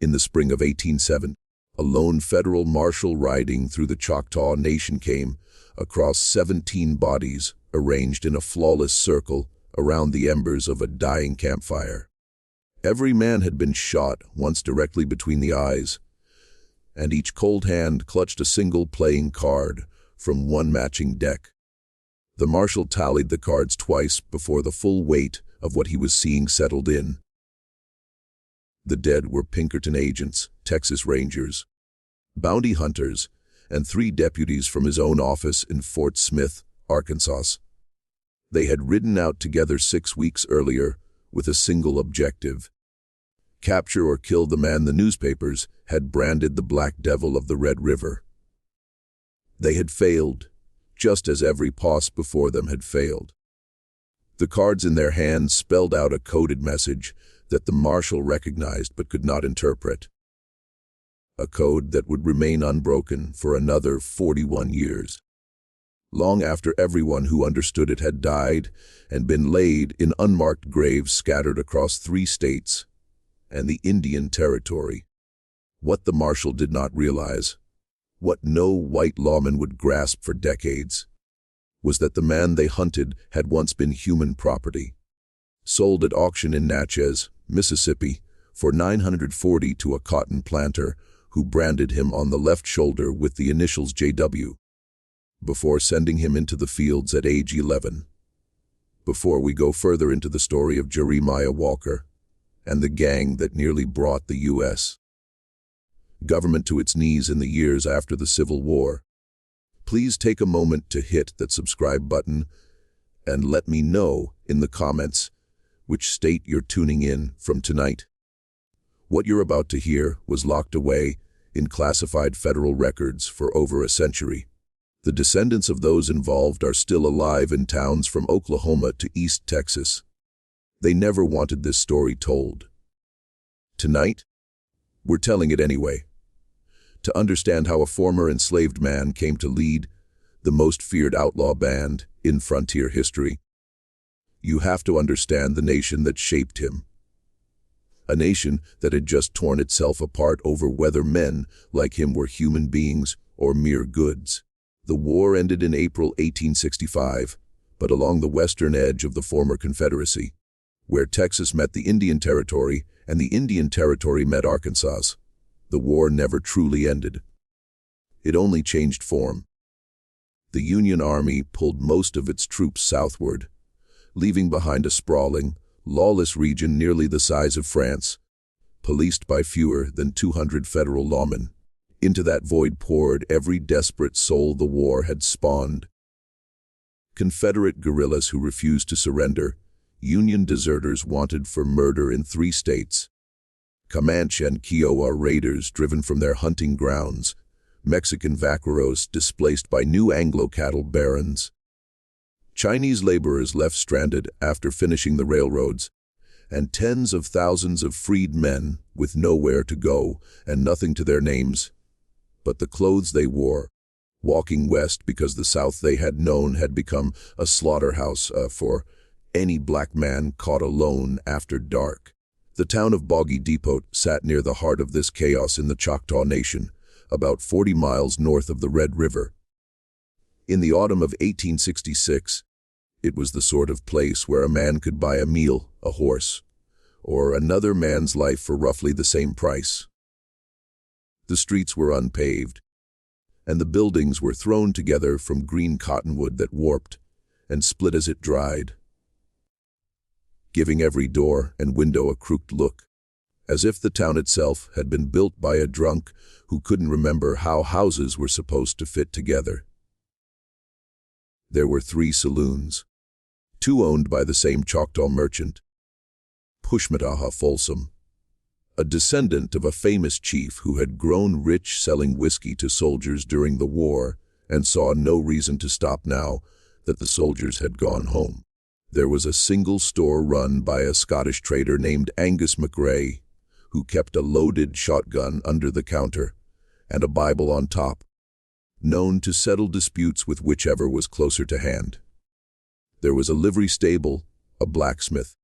In the spring of 1870, a lone federal marshal riding through the Choctaw Nation came across 17 bodies arranged in a flawless circle around the embers of a dying campfire. Every man had been shot once directly between the eyes, and each cold hand clutched a single playing card from one matching deck. The marshal tallied the cards twice before the full weight of what he was seeing settled in. The dead were Pinkerton agents, Texas Rangers, bounty hunters, and 3 deputies from his own office in Fort Smith, Arkansas. They had ridden out together 6 weeks earlier with a single objective: capture or kill the man the newspapers had branded the Black Devil of the Red River. They had failed, just as every posse before them had failed. The cards in their hands spelled out a coded message that the marshal recognized but could not interpret. A code that would remain unbroken for another 41 years. Long after everyone who understood it had died and been laid in unmarked graves scattered across 3 states and the Indian Territory. What the marshal did not realize, what no white lawman would grasp for decades, was that the man they hunted had once been human property, sold at auction in Natchez, Mississippi, for $940 to a cotton planter who branded him on the left shoulder with the initials JW, before sending him into the fields at age 11. Before we go further into the story of Jeremiah Walker and the gang that nearly brought the U.S. government to its knees in the years after the Civil War, please take a moment to hit that subscribe button and let me know in the comments which state you're tuning in from tonight. What you're about to hear was locked away in classified federal records for over a century. The descendants of those involved are still alive in towns from Oklahoma to East Texas. They never wanted this story told. Tonight, we're telling it anyway. To understand how a former enslaved man came to lead the most feared outlaw band in frontier history, you have to understand the nation that shaped him. A nation that had just torn itself apart over whether men like him were human beings or mere goods. The war ended in April 1865, but along the western edge of the former Confederacy, where Texas met the Indian Territory and the Indian Territory met Arkansas, the war never truly ended. It only changed form. The Union Army pulled most of its troops southward, leaving behind a sprawling, lawless region nearly the size of France, policed by fewer than 200 federal lawmen. Into that void poured every desperate soul the war had spawned. Confederate guerrillas who refused to surrender, Union deserters wanted for murder in 3 states, Comanche and Kiowa raiders driven from their hunting grounds, Mexican vaqueros displaced by new Anglo cattle barons, Chinese laborers left stranded after finishing the railroads, and tens of thousands of freed men with nowhere to go and nothing to their names but the clothes they wore, walking west because the South they had known had become a slaughterhouse for any black man caught alone after dark. The town of Boggy Depot sat near the heart of this chaos in the Choctaw Nation, about 40 miles north of the Red River. In the autumn of 1866, it was the sort of place where a man could buy a meal, a horse, or another man's life for roughly the same price. The streets were unpaved, and the buildings were thrown together from green cottonwood that warped and split as it dried, giving every door and window a crooked look, as if the town itself had been built by a drunk who couldn't remember how houses were supposed to fit together. There were 3 saloons, 2 owned by the same Choctaw merchant, Pushmataha Folsom, a descendant of a famous chief who had grown rich selling whiskey to soldiers during the war and saw no reason to stop now that the soldiers had gone home. There was a single store run by a Scottish trader named Angus McRae, who kept a loaded shotgun under the counter and a Bible on top, known to settle disputes with whichever was closer to hand. There was a livery stable, a blacksmith,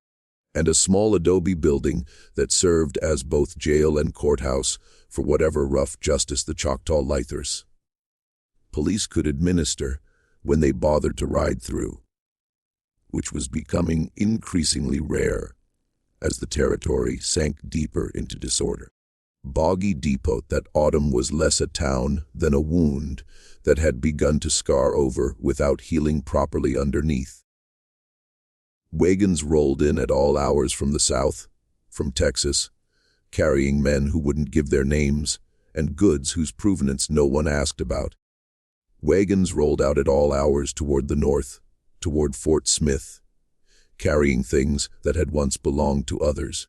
and a small adobe building that served as both jail and courthouse for whatever rough justice the Choctaw Lithers police could administer when they bothered to ride through, which was becoming increasingly rare as the territory sank deeper into disorder. Boggy Depot that autumn was less a town than a wound that had begun to scar over without healing properly underneath. Wagons rolled in at all hours from the south, from Texas, carrying men who wouldn't give their names and goods whose provenance no one asked about. Wagons rolled out at all hours toward the north, toward Fort Smith, carrying things that had once belonged to others.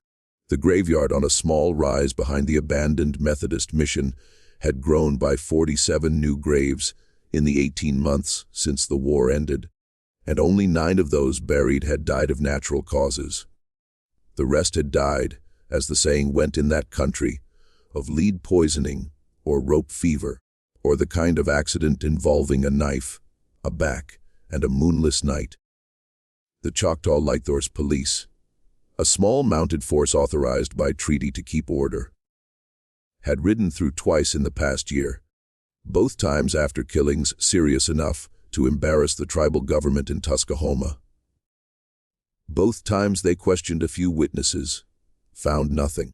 The graveyard on a small rise behind the abandoned Methodist mission had grown by 47 new graves in the 18 months since the war ended, and only 9 of those buried had died of natural causes. The rest had died, as the saying went in that country, of lead poisoning or rope fever, or the kind of accident involving a knife, a back, and a moonless night. The Choctaw Lithers Police, a small mounted force authorized by treaty to keep order, had ridden through twice in the past year, both times after killings serious enough to embarrass the tribal government in Tuskahoma. Both times they questioned a few witnesses, found nothing,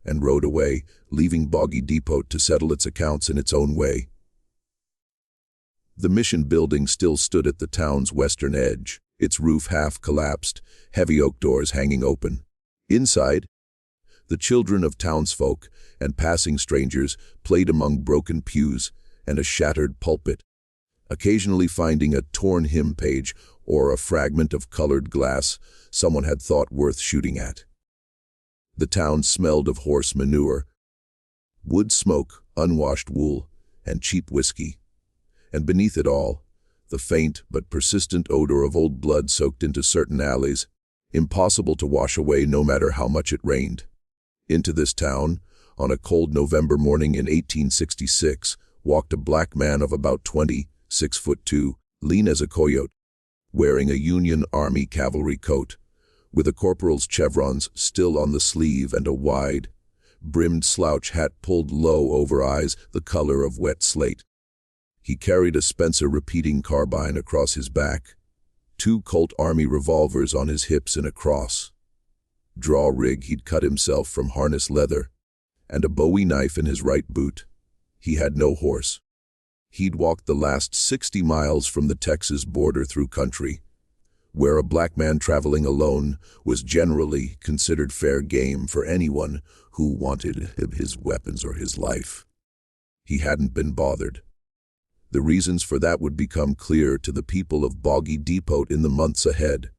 and rode away, leaving Boggy Depot to settle its accounts in its own way. The mission building still stood at the town's western edge, its roof half collapsed, heavy oak doors hanging open. Inside, the children of townsfolk and passing strangers played among broken pews and a shattered pulpit, occasionally finding a torn hymn page or a fragment of colored glass someone had thought worth shooting at. The town smelled of horse manure, wood smoke, unwashed wool, and cheap whiskey, and beneath it all, the faint but persistent odor of old blood soaked into certain alleys, impossible to wash away no matter how much it rained. Into this town, on a cold November morning in 1866, walked a black man of about 20, 6'2", lean as a coyote, wearing a Union Army cavalry coat, with a corporal's chevrons still on the sleeve and a wide, brimmed slouch hat pulled low over eyes the color of wet slate. He carried a Spencer repeating carbine across his back, 2 Colt Army revolvers on his hips in a cross, draw rig he'd cut himself from harness leather, and a Bowie knife in his right boot. He had no horse. He'd walked the last 60 miles from the Texas border through country, where a black man traveling alone was generally considered fair game for anyone who wanted his weapons or his life. He hadn't been bothered. The reasons for that would become clear to the people of Boggy Depot in the months ahead.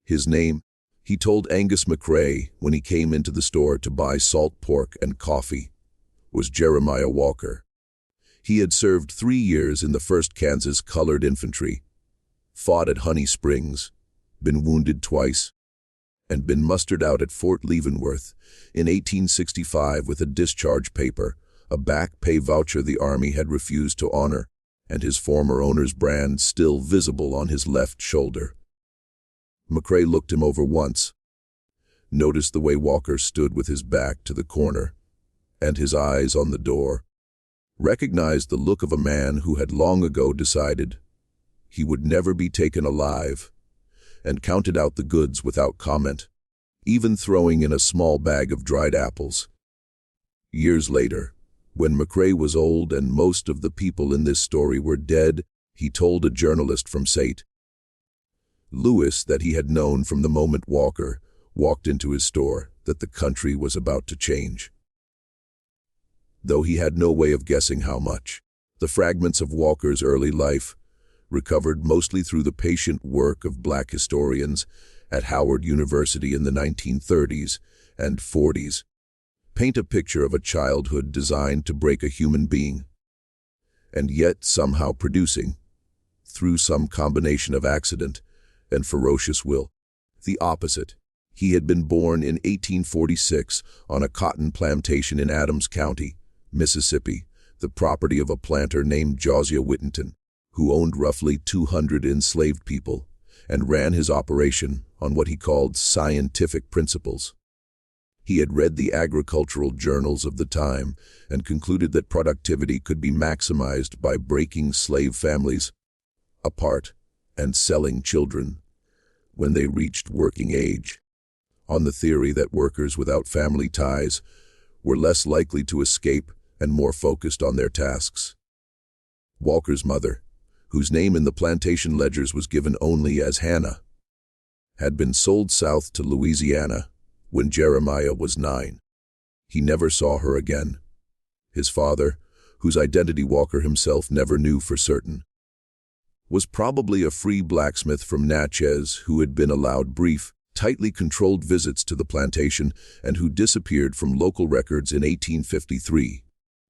His name, he told Angus McRae when he came into the store to buy salt pork and coffee, was Jeremiah Walker. He had served 3 years in the 1st Kansas Colored Infantry, fought at Honey Springs, been wounded twice, and been mustered out at Fort Leavenworth in 1865 with a discharge paper, a back pay voucher the Army had refused to honor, and his former owner's brand still visible on his left shoulder. McRae looked him over once, noticed the way Walker stood with his back to the corner, and his eyes on the door, recognized the look of a man who had long ago decided he would never be taken alive, and counted out the goods without comment, even throwing in a small bag of dried apples. Years later, when McRae was old and most of the people in this story were dead, he told a journalist from St. Louis that he had known from the moment Walker walked into his store that the country was about to change. Though he had no way of guessing how much, the fragments of Walker's early life, recovered mostly through the patient work of black historians at Howard University in the 1930s and 40s, paint a picture of a childhood designed to break a human being, and yet somehow producing, through some combination of accident and ferocious will, the opposite. He had been born in 1846 on a cotton plantation in Adams County, Mississippi, the property of a planter named Josiah Whittington, who owned roughly 200 enslaved people and ran his operation on what he called scientific principles. He had read the agricultural journals of the time and concluded that productivity could be maximized by breaking slave families apart and selling children when they reached working age, on the theory that workers without family ties were less likely to escape and more focused on their tasks. Walker's mother, whose name in the plantation ledgers was given only as Hannah, had been sold south to Louisiana when Jeremiah was 9. He never saw her again. His father, whose identity Walker himself never knew for certain, was probably a free blacksmith from Natchez who had been allowed brief, tightly controlled visits to the plantation and who disappeared from local records in 1853,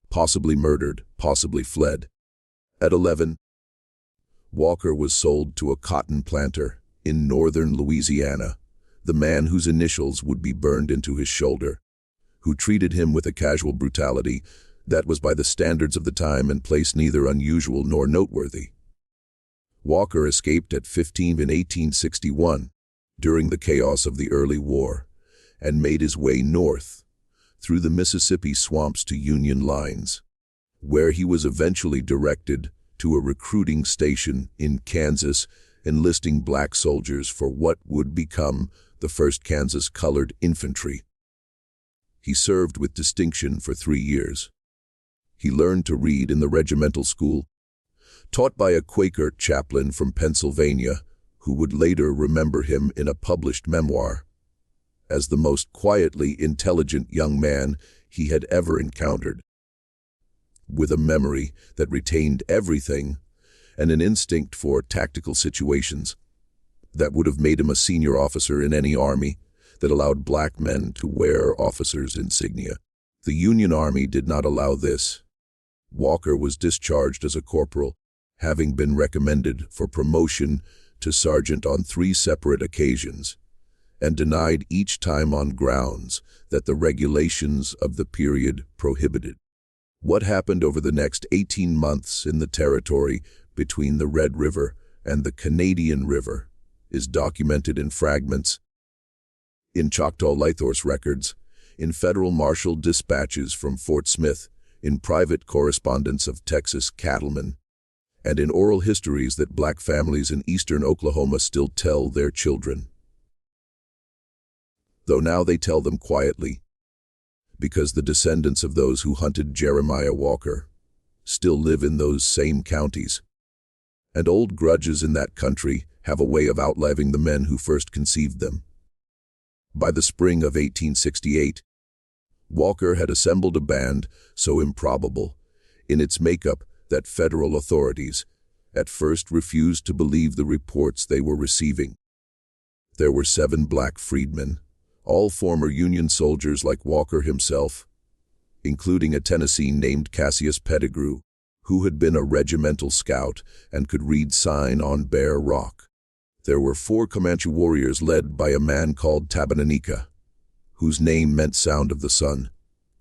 possibly murdered, possibly fled. At 11, Walker was sold to a cotton planter in northern Louisiana, the man whose initials would be burned into his shoulder, who treated him with a casual brutality that was by the standards of the time and place neither unusual nor noteworthy. Walker escaped at 15 in 1861 during the chaos of the early war and made his way north through the Mississippi swamps to Union lines, where he was eventually directed to a recruiting station in Kansas, enlisting black soldiers for what would become the 1st Kansas Colored Infantry. He served with distinction for 3 years. He learned to read in the regimental school, taught by a Quaker chaplain from Pennsylvania, who would later remember him in a published memoir as the most quietly intelligent young man he had ever encountered. With a memory that retained everything and an instinct for tactical situations that would have made him a senior officer in any army that allowed black men to wear officers' insignia. The Union Army did not allow this. Walker was discharged as a corporal, having been recommended for promotion to sergeant on 3 separate occasions, and denied each time on grounds that the regulations of the period prohibited. What happened over the next 18 months in the territory between the Red River and the Canadian River is documented in fragments, in Choctaw Lythor's records, in federal marshal dispatches from Fort Smith, in private correspondence of Texas cattlemen, and in oral histories that black families in eastern Oklahoma still tell their children. Though now they tell them quietly, because the descendants of those who hunted Jeremiah Walker still live in those same counties, and old grudges in that country have a way of outliving the men who first conceived them. By the spring of 1868, Walker had assembled a band so improbable in its makeup that federal authorities at first refused to believe the reports they were receiving. There were 7 black freedmen, all former Union soldiers like Walker himself, including a Tennessean named Cassius Pettigrew, who had been a regimental scout and could read sign on bare rock. There were 4 Comanche warriors led by a man called Tabananica, whose name meant sound of the sun,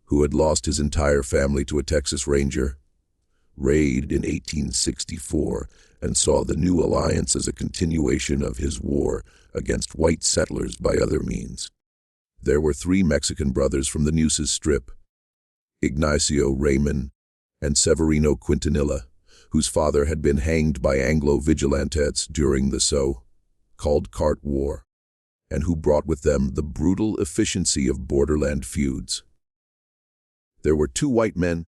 who had lost his entire family to a Texas Ranger raid in 1864 and saw the new alliance as a continuation of his war against white settlers by other means. There were 3 Mexican brothers from the Nueces Strip, Ignacio Raymond and Severino Quintanilla, whose father had been hanged by Anglo-vigilantes during the so-called Cart War, and who brought with them the brutal efficiency of borderland feuds. There were 2 white men,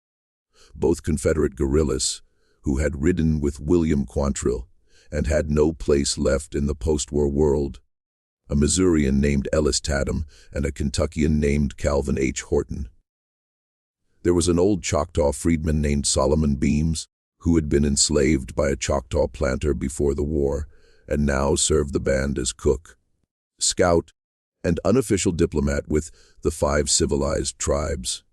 both Confederate guerrillas, who had ridden with William Quantrill and had no place left in the post-war world, a Missourian named Ellis Tatum and a Kentuckian named Calvin H. Horton. There was an old Choctaw freedman named Solomon Beams, who had been enslaved by a Choctaw planter before the war and now served the band as cook, scout, and unofficial diplomat with the 5 civilized tribes.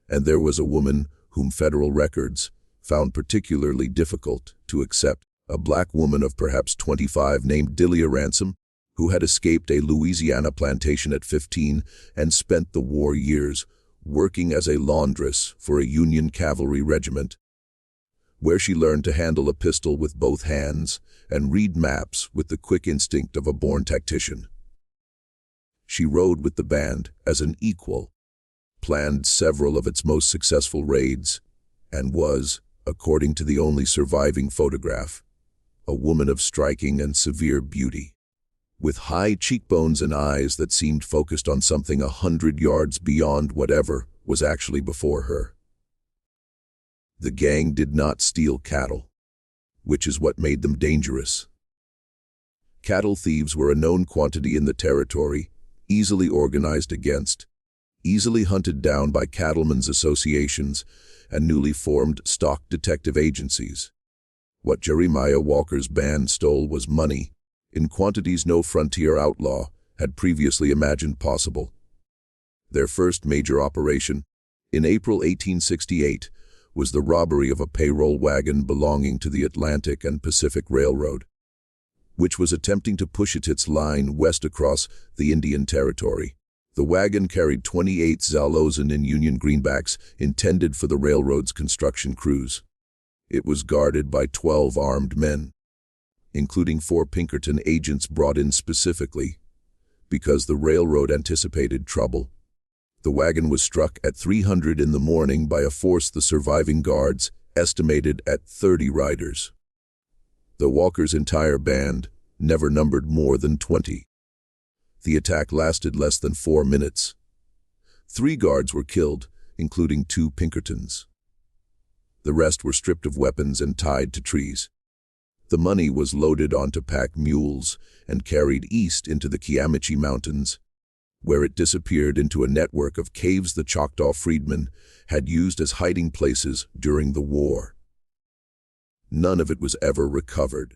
And there was a woman whom federal records found particularly difficult to accept, a black woman of perhaps 25 named Delia Ransom, who had escaped a Louisiana plantation at 15 and spent the war years working as a laundress for a Union cavalry regiment. where she learned to handle a pistol with both hands and read maps with the quick instinct of a born tactician. She rode with the band as an equal, planned several of its most successful raids, and was, according to the only surviving photograph, a woman of striking and severe beauty, with high cheekbones and eyes that seemed focused on something 100 yards beyond whatever was actually before her. The gang did not steal cattle, which is what made them dangerous. Cattle thieves were a known quantity in the territory, easily organized against, easily hunted down by cattlemen's associations and newly formed stock detective agencies. What Jeremiah Walker's band stole was money, in quantities no frontier outlaw had previously imagined possible. Their first major operation, in April 1868, was the robbery of a payroll wagon belonging to the Atlantic and Pacific Railroad, which was attempting to push its line west across the Indian Territory. The wagon carried 28 Zalosan in Union greenbacks intended for the railroad's construction crews. It was guarded by 12 armed men, including 4 Pinkerton agents brought in specifically because the railroad anticipated trouble. The wagon was struck at 300 in the morning by a force the surviving guards estimated at 30 riders. The Walker's entire band never numbered more than 20. The attack lasted less than 4 minutes. 3 guards were killed, including 2 Pinkertons. The rest were stripped of weapons and tied to trees. The money was loaded onto pack mules and carried east into the Kiamichi Mountains, where it disappeared into a network of caves the Choctaw freedmen had used as hiding places during the war. None of it was ever recovered.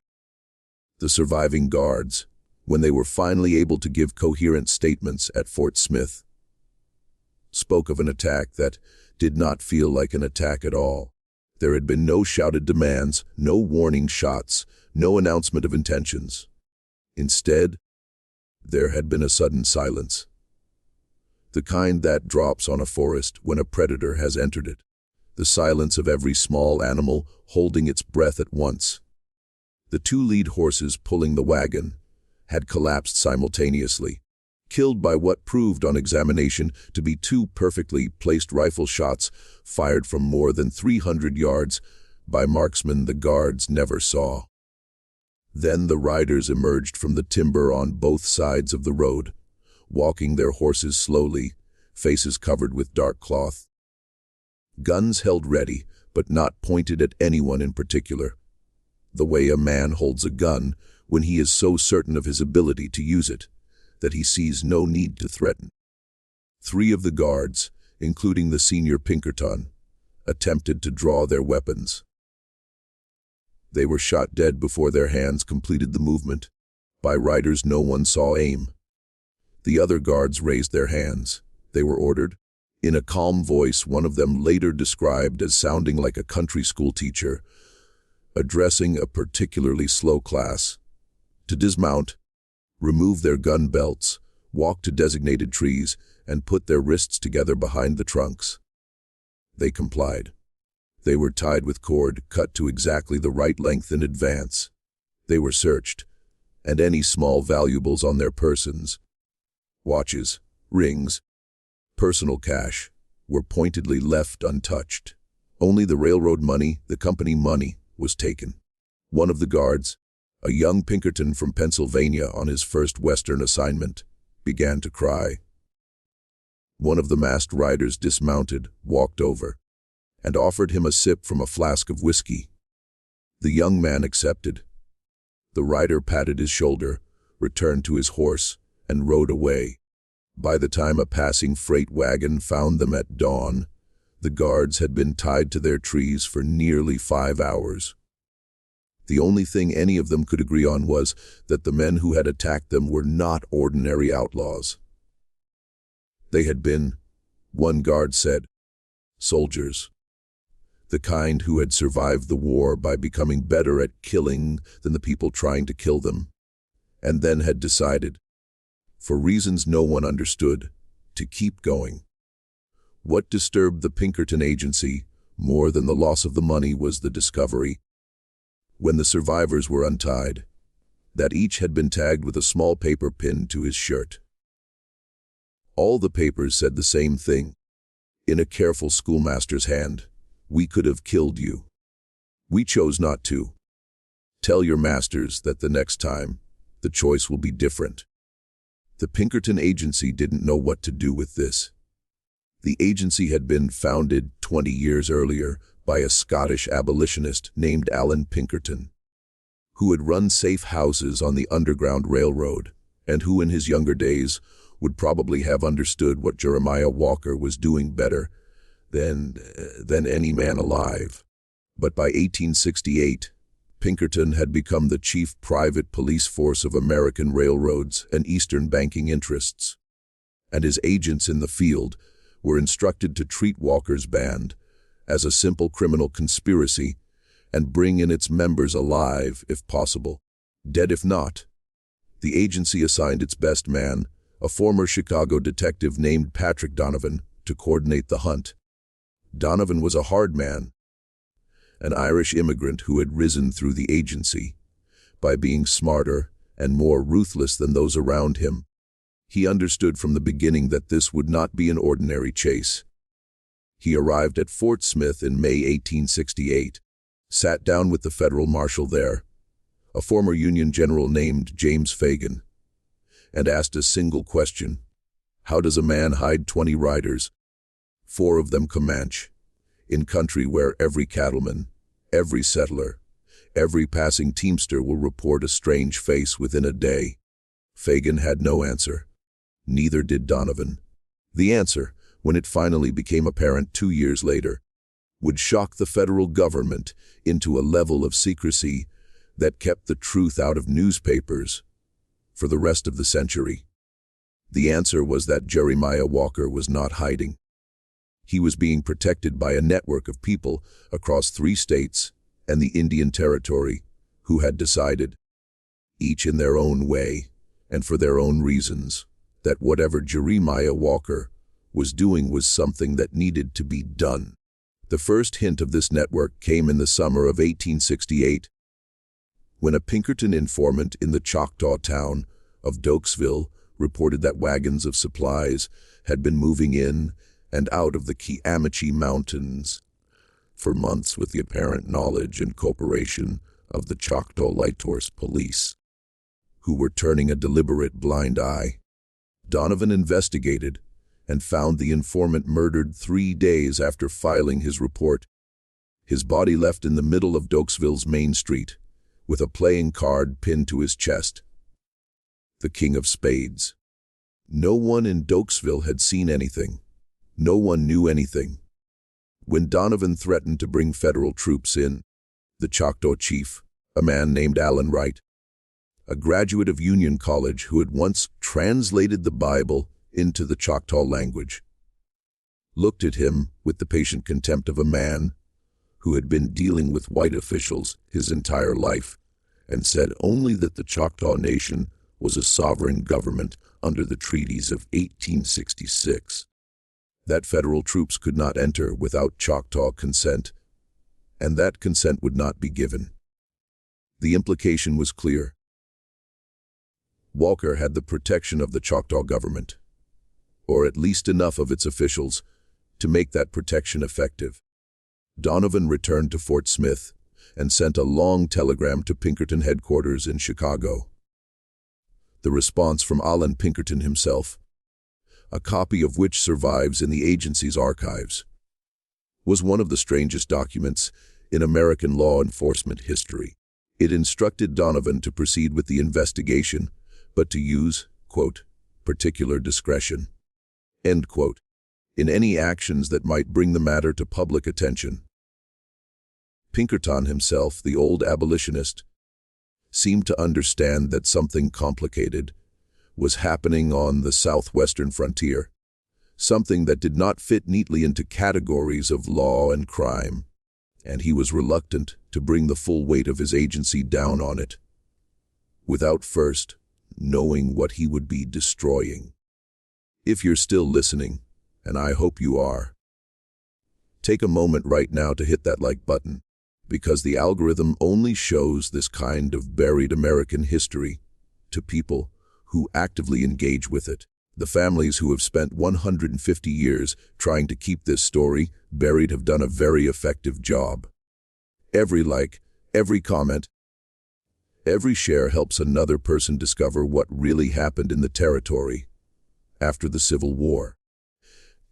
The surviving guards, when they were finally able to give coherent statements at Fort Smith, spoke of an attack that did not feel like an attack at all. There had been no shouted demands, no warning shots, no announcement of intentions. Instead, there had been a sudden silence, the kind that drops on a forest when a predator has entered it, the silence of every small animal holding its breath at once. The 2 lead horses pulling the wagon had collapsed simultaneously, killed by what proved on examination to be 2 perfectly placed rifle shots fired from more than 300 yards by marksmen the guards never saw. Then the riders emerged from the timber on both sides of the road, walking their horses slowly, faces covered with dark cloth. Guns held ready, but not pointed at anyone in particular, the way a man holds a gun when he is so certain of his ability to use it that he sees no need to threaten. 3 of the guards, including the senior Pinkerton, attempted to draw their weapons. They were shot dead before their hands completed the movement. By riders no one saw aim. The other guards raised their hands. They were ordered. In a calm voice, one of them later described as sounding like a country school teacher, addressing a particularly slow class, to dismount, remove their gun belts, walk to designated trees, and put their wrists together behind the trunks. They complied. They were tied with cord cut to exactly the right length in advance. They were searched, and any small valuables on their persons, watches, rings, personal cash, were pointedly left untouched. Only the railroad money, the company money, was taken. One of the guards, a young Pinkerton from Pennsylvania on his first Western assignment, began to cry. One of the masked riders dismounted, walked over, and offered him a sip from a flask of whiskey. The young man accepted. The rider patted his shoulder, returned to his horse, and rode away. By the time a passing freight wagon found them at dawn, the guards had been tied to their trees for nearly 5 hours. The only thing any of them could agree on was that the men who had attacked them were not ordinary outlaws. They had been, one guard said, soldiers. The kind who had survived the war by becoming better at killing than the people trying to kill them, and then had decided, for reasons no one understood, to keep going. What disturbed the Pinkerton agency More than the loss of the money was the discovery, when the survivors were untied, that each had been tagged with a small paper pinned to his shirt. All the papers said the same thing. In a careful schoolmaster's hand, "We could have killed you. We chose not to. Tell your masters that the next time, the choice will be different." The Pinkerton agency didn't know what to do with this. The agency had been founded 20 years earlier by a Scottish abolitionist named Alan Pinkerton, who had run safe houses on the Underground Railroad, and who in his younger days would probably have understood what Jeremiah Walker was doing better than any man alive. But by 1868, Pinkerton had become the chief private police force of American railroads and Eastern banking interests, and his agents in the field were instructed to treat Walker's band as a simple criminal conspiracy and bring in its members alive if possible, dead if not. The agency assigned its best man, a former Chicago detective named Patrick Donovan, to coordinate the hunt. Donovan was a hard man, an Irish immigrant who had risen through the agency by being smarter and more ruthless than those around him. He understood from the beginning that this would not be an ordinary chase. He arrived at Fort Smith in May 1868, sat down with the federal marshal there, a former Union general named James Fagan, and asked a single question: how does a man hide 20 riders, 4 of them Comanche, in country where every cattleman, every settler, every passing teamster will report a strange face within a day? Fagan had no answer. Neither did Donovan. The answer, when it finally became apparent 2 years later, would shock the federal government into a level of secrecy that kept the truth out of newspapers for the rest of the century. The answer was that Jeremiah Walker was not hiding. He was being protected by a network of people across 3 states and the Indian Territory who had decided, each in their own way and for their own reasons, that whatever Jeremiah Walker was doing was something that needed to be done. The first hint of this network came in the summer of 1868, when a Pinkerton informant in the Choctaw town of Dokesville reported that wagons of supplies had been moving in and out of the Kiamichi Mountains for months with the apparent knowledge and cooperation of the Choctaw Light Horse Police, who were turning a deliberate blind eye. Donovan investigated and found the informant murdered 3 days after filing his report. His body left in the middle of Dokesville's main street, with a playing card pinned to his chest. The King of Spades. No one in Dokesville had seen anything. No one knew anything. When Donovan threatened to bring federal troops in, the Choctaw chief, a man named Allen Wright, a graduate of Union College who had once translated the Bible into the Choctaw language, looked at him with the patient contempt of a man who had been dealing with white officials his entire life, and said only that the Choctaw Nation was a sovereign government under the treaties of 1866, that federal troops could not enter without Choctaw consent, and that consent would not be given. The implication was clear. Walker had the protection of the Choctaw government, or at least enough of its officials to make that protection effective. Donovan returned to Fort Smith and sent a long telegram to Pinkerton headquarters in Chicago. The response from Alan Pinkerton himself, a copy of which survives in the agency's archives, was one of the strangest documents in American law enforcement history. It instructed Donovan to proceed with the investigation, but to use, quote, particular discretion, end quote, in any actions that might bring the matter to public attention. Pinkerton himself, the old abolitionist, seemed to understand that something complicated was happening on the southwestern frontier, something that did not fit neatly into categories of law and crime, and he was reluctant to bring the full weight of his agency down on it, without first knowing what he would be destroying. If you're still listening, and I hope you are, Take a moment right now to hit that like button, because the algorithm only shows this kind of buried American history to people who actively engage with it. The families who have spent 150 years trying to keep this story buried have done a very effective job. Every like, every comment, every share helps another person discover what really happened in the territory after the Civil War.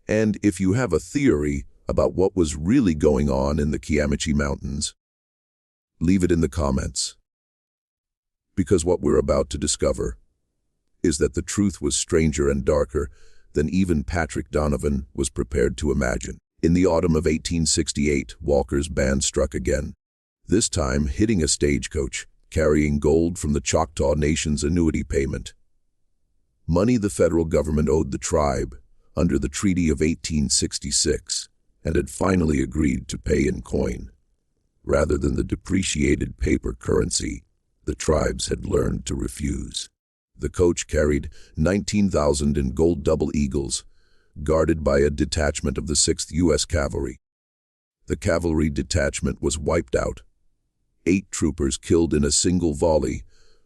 And if you have a theory about what was really going on in the Kiamichi Mountains, leave it in the comments. Because what we're about to discover is that the truth was stranger and darker than even Patrick Donovan was prepared to imagine. In the autumn of 1868, Walker's band struck again, this time hitting a stagecoach carrying gold from the Choctaw Nation's annuity payment. Money the federal government owed the tribe under the Treaty of 1866 and had finally agreed to pay in coin, rather than the depreciated paper currency the tribes had learned to refuse. The coach carried 19,000 in gold double eagles, guarded by a detachment of the 6th U.S. Cavalry. The cavalry detachment was wiped out. 8 troopers killed in a single volley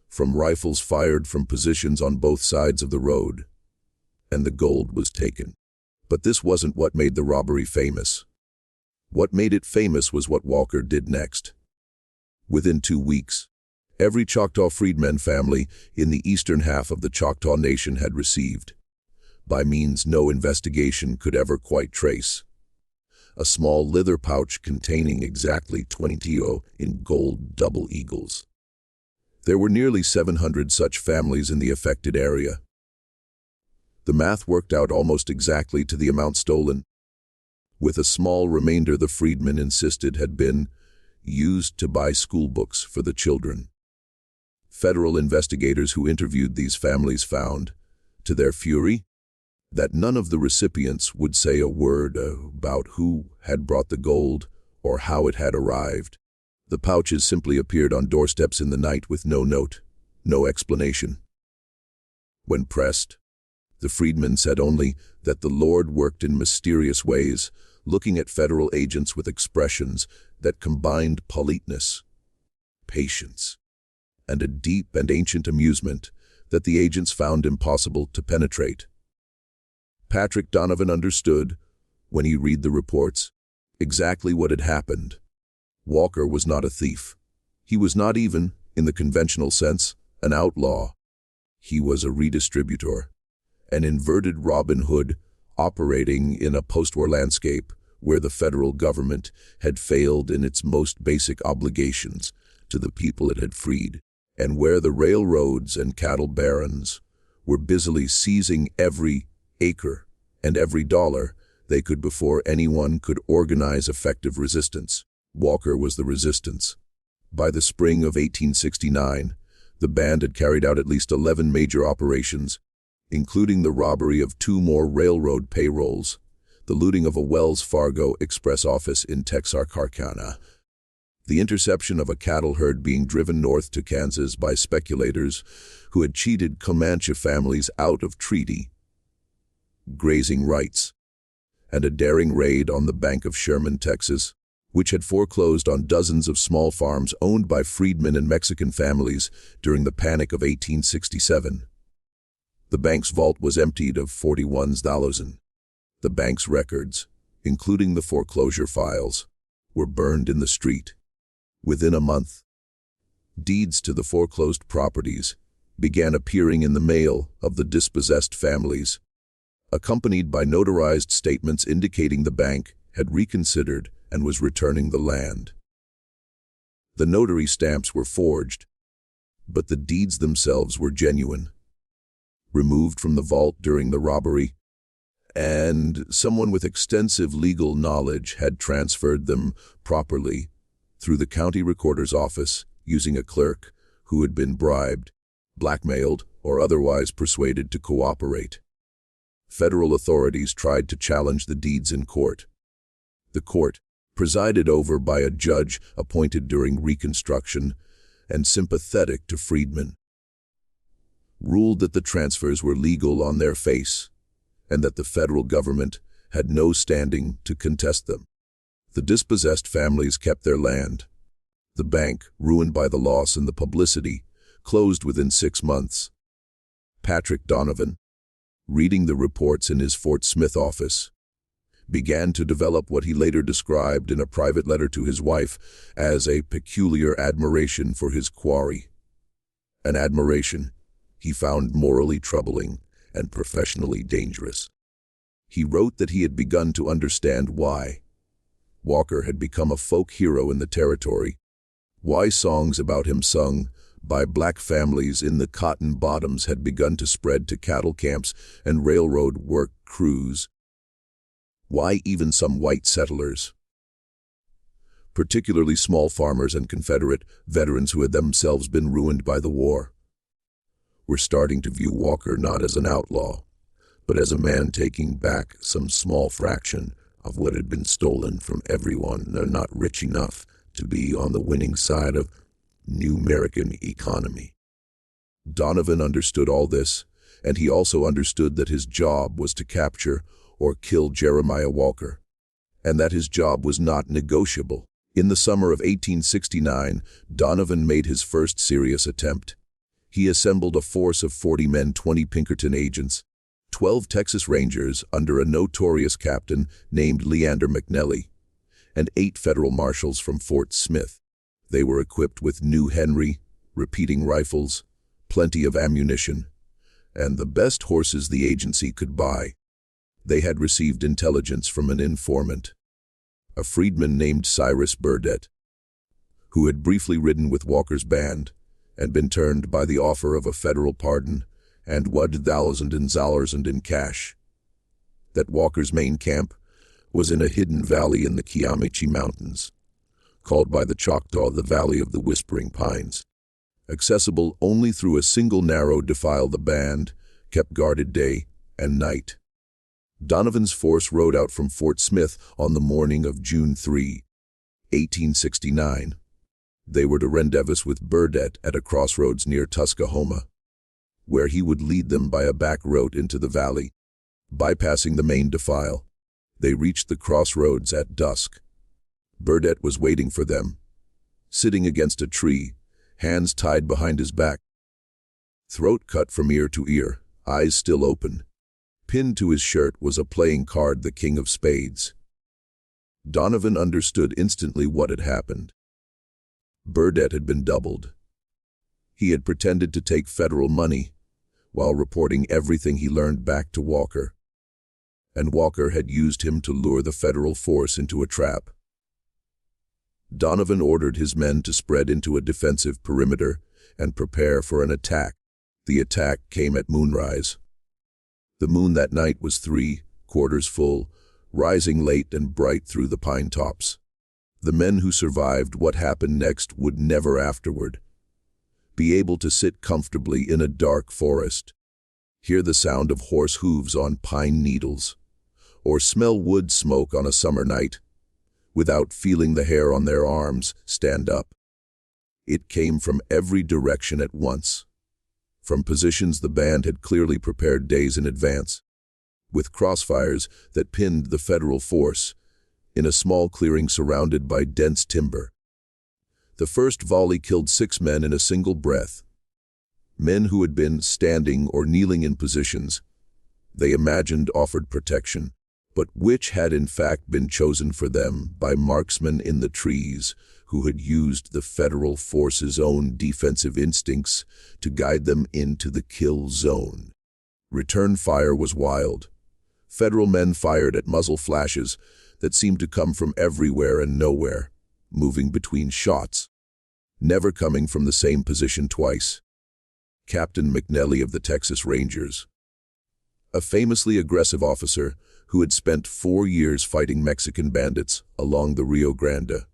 from rifles fired from positions on both sides of the road, and the gold was taken. But this wasn't what made the robbery famous. What made it famous was what Walker did next. Within 2 weeks, every Choctaw freedmen family in the eastern half of the Choctaw Nation had received, by means no investigation could ever quite trace, a small leather pouch containing exactly 20 in gold double eagles. There were nearly 700 such families in the affected area. The math worked out almost exactly to the amount stolen, with a small remainder the freedmen insisted had been used to buy school books for the children. Federal investigators who interviewed these families found, to their fury, that none of the recipients would say a word about who had brought the gold or how it had arrived. The pouches simply appeared on doorsteps in the night with no note, no explanation. When pressed, the freedmen said only that the Lord worked in mysterious ways, looking at federal agents with expressions that combined politeness, patience, and a deep and ancient amusement that the agents found impossible to penetrate. Patrick Donovan understood, when he read the reports, exactly what had happened. Walker was not a thief. He was not even, in the conventional sense, an outlaw. He was a redistributor, an inverted Robin Hood operating in a post-war landscape where the federal government had failed in its most basic obligations to the people it had freed, and where the railroads and cattle barons were busily seizing every acre and every dollar they could before anyone could organize effective resistance. Walker was the resistance. By the spring of 1869, the band had carried out at least 11 major operations, including the robbery of 2 more railroad payrolls, the looting of a Wells Fargo Express office in Texarkana, the interception of a cattle herd being driven north to Kansas by speculators who had cheated Comanche families out of treaty grazing rights, and a daring raid on the Bank of Sherman, Texas, which had foreclosed on dozens of small farms owned by freedmen and Mexican families during the Panic of 1867. The bank's vault was emptied of $41,000. The bank's records, including the foreclosure files, were burned in the street. Within a month, deeds to the foreclosed properties began appearing in the mail of the dispossessed families, accompanied by notarized statements indicating the bank had reconsidered and was returning the land. The notary stamps were forged, but the deeds themselves were genuine, removed from the vault during the robbery, and someone with extensive legal knowledge had transferred them properly through the county recorder's office using a clerk who had been bribed, blackmailed, or otherwise persuaded to cooperate. Federal authorities tried to challenge the deeds in court. The court, presided over by a judge appointed during Reconstruction and sympathetic to freedmen, ruled that the transfers were legal on their face and that the federal government had no standing to contest them. The dispossessed families kept their land. The bank, ruined by the loss and the publicity, closed within 6 months. Patrick Donovan, reading the reports in his Fort Smith office, began to develop what he later described in a private letter to his wife as a peculiar admiration for his quarry. An admiration he found morally troubling and professionally dangerous. He wrote that he had begun to understand why Walker had become a folk hero in the territory, why songs about him sung by black families in the Cotton Bottoms had begun to spread to cattle camps and railroad work crews, why even some white settlers, particularly small farmers and Confederate veterans who had themselves been ruined by the war, were starting to view Walker not as an outlaw, but as a man taking back some small fraction of what had been stolen from everyone not rich enough to be on the winning side of new American economy. Donovan understood all this, and he also understood that his job was to capture or kill Jeremiah Walker, and that his job was not negotiable. In the summer of 1869, Donovan made his first serious attempt. He assembled a force of 40 men, 20 Pinkerton agents, 12 Texas Rangers under a notorious captain named Leander McNelly, and 8 federal marshals from Fort Smith. They were equipped with new Henry, repeating rifles, plenty of ammunition, and the best horses the agency could buy. They had received intelligence from an informant, a freedman named Cyrus Burdett, who had briefly ridden with Walker's band and been turned by the offer of a federal pardon and $1,000 in cash, that Walker's main camp was in a hidden valley in the Kiamichi Mountains, called by the Choctaw the Valley of the Whispering Pines. Accessible only through a single narrow defile, the band kept guarded day and night. Donovan's force rode out from Fort Smith on the morning of June 3, 1869. They were to rendezvous with Burdett at a crossroads near Tuskahoma, where he would lead them by a back road into the valley. Bypassing the main defile, they reached the crossroads at dusk. Burdett was waiting for them, sitting against a tree, hands tied behind his back, throat cut from ear to ear, eyes still open. Pinned to his shirt was a playing card, the King of Spades. Donovan understood instantly what had happened. Burdett had been doubled. He had pretended to take federal money while reporting everything he learned back to Walker, and Walker had used him to lure the federal force into a trap. Donovan ordered his men to spread into a defensive perimeter and prepare for an attack. The attack came at moonrise. The moon that night was 3/4 full, rising late and bright through the pine tops. The men who survived what happened next would never afterward be able to sit comfortably in a dark forest, hear the sound of horse hooves on pine needles, or smell wood smoke on a summer night, without feeling the hair on their arms stand up. It came from every direction at once, from positions the band had clearly prepared days in advance, with crossfires that pinned the federal force in a small clearing surrounded by dense timber. The first volley killed 6 men in a single breath, men who had been standing or kneeling in positions they imagined offered protection, but which had in fact been chosen for them by marksmen in the trees who had used the federal force's own defensive instincts to guide them into the kill zone. Return fire was wild. Federal men fired at muzzle flashes that seemed to come from everywhere and nowhere, moving between shots, never coming from the same position twice. Captain McNelly of the Texas Rangers, a famously aggressive officer who had spent 4 years fighting Mexican bandits along the Rio Grande,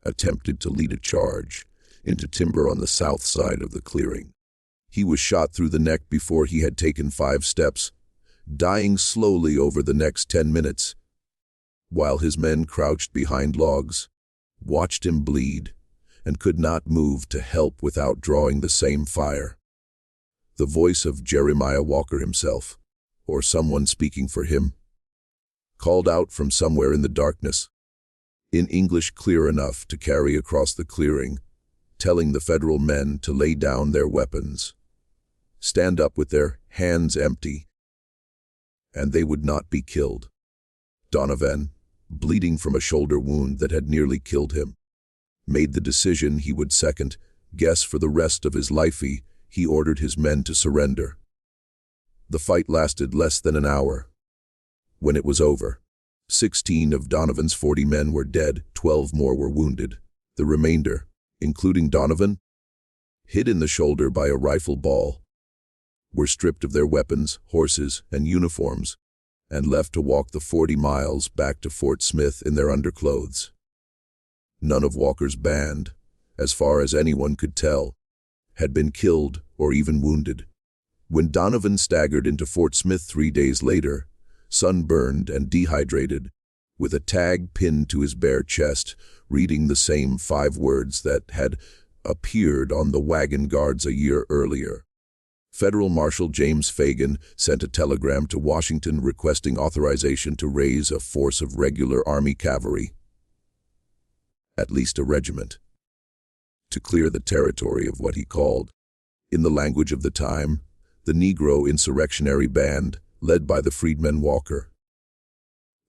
attempted to lead a charge into timber on the south side of the clearing. He was shot through the neck before he had taken 5 steps, dying slowly over the next 10 minutes, while his men crouched behind logs, watched him bleed, and could not move to help without drawing the same fire. The voice of Jeremiah Walker himself, or someone speaking for him, called out from somewhere in the darkness, in English clear enough to carry across the clearing, telling the federal men to lay down their weapons, stand up with their hands empty, and they would not be killed. Donovan, bleeding from a shoulder wound that had nearly killed him, made the decision he would second guess for the rest of his life. He ordered his men to surrender. The fight lasted less than an hour. When it was over, 16 of Donovan's 40 men were dead, 12 more were wounded. The remainder, including Donovan, hit in the shoulder by a rifle ball, were stripped of their weapons, horses, and uniforms, and left to walk the 40 miles back to Fort Smith in their underclothes. None of Walker's band, as far as anyone could tell, had been killed or even wounded. When Donovan staggered into Fort Smith 3 days later, sunburned and dehydrated, with a tag pinned to his bare chest, reading the same 5 words that had appeared on the wagon guards a year earlier, Federal Marshal James Fagan sent a telegram to Washington requesting authorization to raise a force of regular Army cavalry, at least a regiment, to clear the territory of what he called, in the language of the time, the Negro Insurrectionary Band, led by the freedman Walker.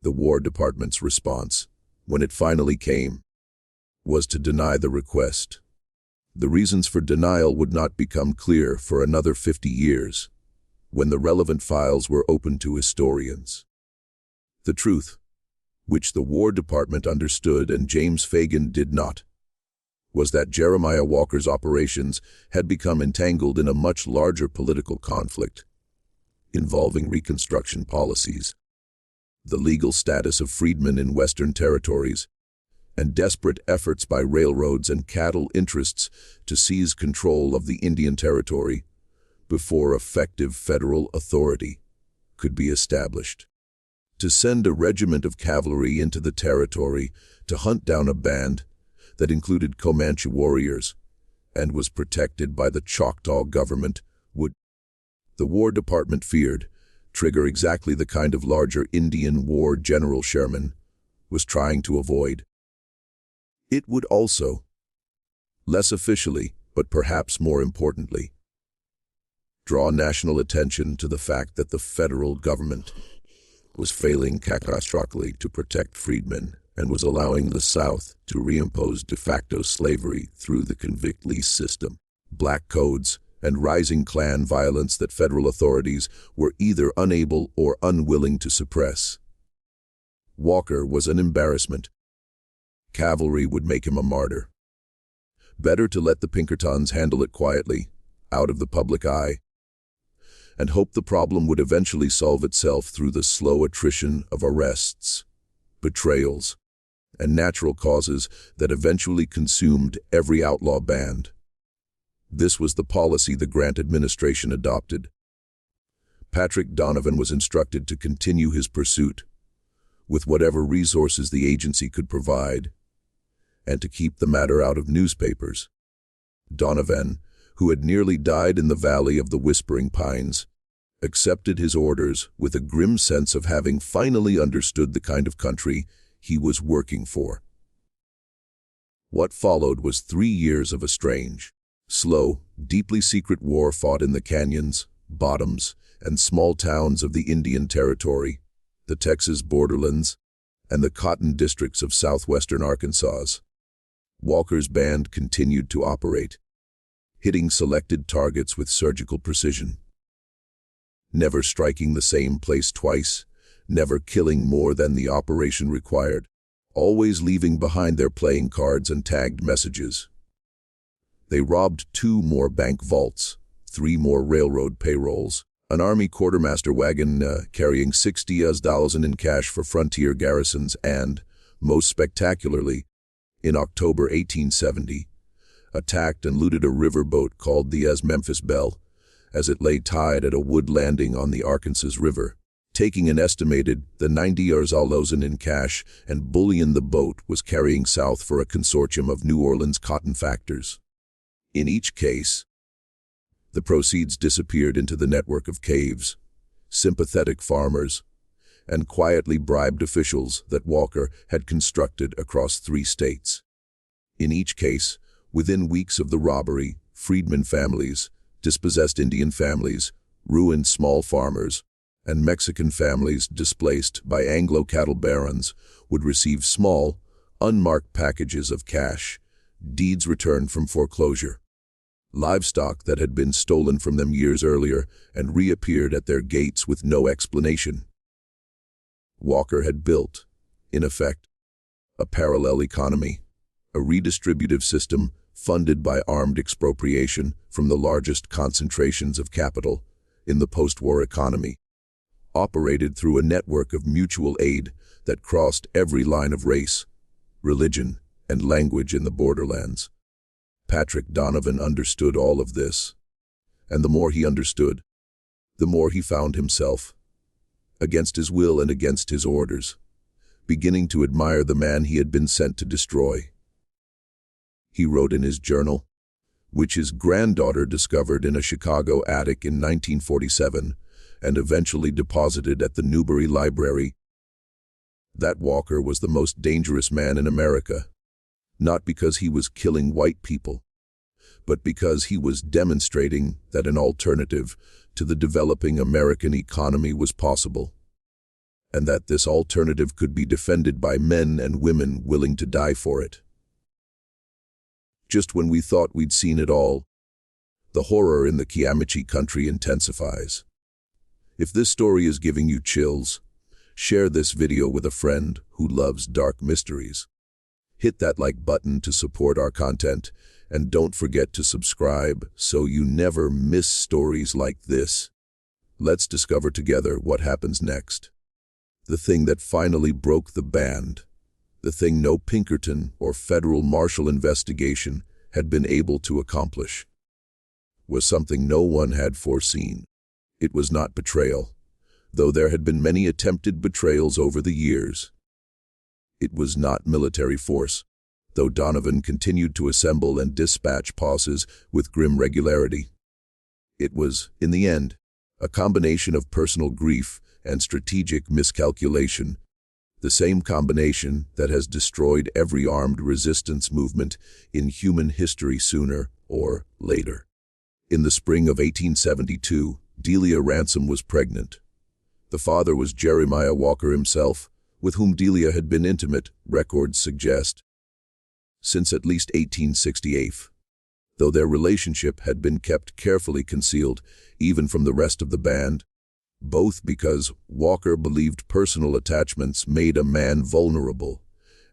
The War Department's response, when it finally came, was to deny the request. The reasons for denial would not become clear for another 50 years, when the relevant files were opened to historians. The truth, which the War Department understood and James Fagan did not, was that Jeremiah Walker's operations had become entangled in a much larger political conflict involving Reconstruction policies, the legal status of freedmen in Western territories, and desperate efforts by railroads and cattle interests to seize control of the Indian Territory before effective federal authority could be established. To send a regiment of cavalry into the territory to hunt down a band that included Comanche warriors and was protected by the Choctaw government would, the War Department feared, trigger exactly the kind of larger Indian war General Sherman was trying to avoid. It would also, less officially, but perhaps more importantly, draw national attention to the fact that the federal government was failing catastrophically to protect freedmen and was allowing the South to reimpose de facto slavery through the convict lease system, black codes, and rising Klan violence that federal authorities were either unable or unwilling to suppress. Walker was an embarrassment. Cavalry would make him a martyr. Better to let the Pinkertons handle it quietly, out of the public eye, and hope the problem would eventually solve itself through the slow attrition of arrests, betrayals, and natural causes that eventually consumed every outlaw band. This was the policy the Grant administration adopted. Patrick Donovan was instructed to continue his pursuit with whatever resources the agency could provide, and to keep the matter out of newspapers. Donovan, who had nearly died in the Valley of the Whispering Pines, accepted his orders with a grim sense of having finally understood the kind of country he was working for. What followed was 3 years of a strange, slow, deeply secret war fought in the canyons, bottoms, and small towns of the Indian Territory, the Texas borderlands, and the cotton districts of southwestern Arkansas. Walker's band continued to operate, hitting selected targets with surgical precision, never striking the same place twice, never killing more than the operation required, always leaving behind their playing cards and tagged messages. They robbed 2 more bank vaults, 3 more railroad payrolls, an Army quartermaster wagon carrying $60,000 in cash for frontier garrisons, and, most spectacularly, in October 1870, attacked and looted a riverboat called the Memphis Belle as it lay tied at a wood landing on the Arkansas River, taking an estimated $90,000 in cash and bullion the boat was carrying south for a consortium of New Orleans cotton factors. In each case, the proceeds disappeared into the network of caves, sympathetic farmers, and quietly bribed officials that Walker had constructed across 3 states. In each case, within weeks of the robbery, freedmen families, dispossessed Indian families, ruined small farmers, and Mexican families displaced by Anglo cattle barons would receive small, unmarked packages of cash, deeds returned from foreclosure, livestock that had been stolen from them years earlier and reappeared at their gates with no explanation. Walker had built, in effect, a parallel economy, a redistributive system funded by armed expropriation from the largest concentrations of capital in the post-war economy, operated through a network of mutual aid that crossed every line of race, religion, and language in the borderlands. Patrick Donovan understood all of this, and the more he understood, the more he found himself, against his will and against his orders, beginning to admire the man he had been sent to destroy. He wrote in his journal, which his granddaughter discovered in a Chicago attic in 1947 and eventually deposited at the Newberry Library, that Walker was the most dangerous man in America, not because he was killing white people, but because he was demonstrating that an alternative to the developing American economy was possible, and that this alternative could be defended by men and women willing to die for it. Just when we thought we'd seen it all, the horror in the Kiamichi country intensifies. If this story is giving you chills, share this video with a friend who loves dark mysteries. Hit that like button to support our content, and don't forget to subscribe so you never miss stories like this. Let's discover together what happens next. The thing that finally broke the band, the thing no Pinkerton or federal marshal investigation had been able to accomplish, was something no one had foreseen. It was not betrayal, though there had been many attempted betrayals over the years. It was not military force, though Donovan continued to assemble and dispatch pauses with grim regularity. It was, in the end, a combination of personal grief and strategic miscalculation, the same combination that has destroyed every armed resistance movement in human history sooner or later. In the spring of 1872, Delia Ransom was pregnant. The father was Jeremiah Walker himself, with whom Delia had been intimate, records suggest, since at least 1868, though their relationship had been kept carefully concealed even from the rest of the band, both because Walker believed personal attachments made a man vulnerable,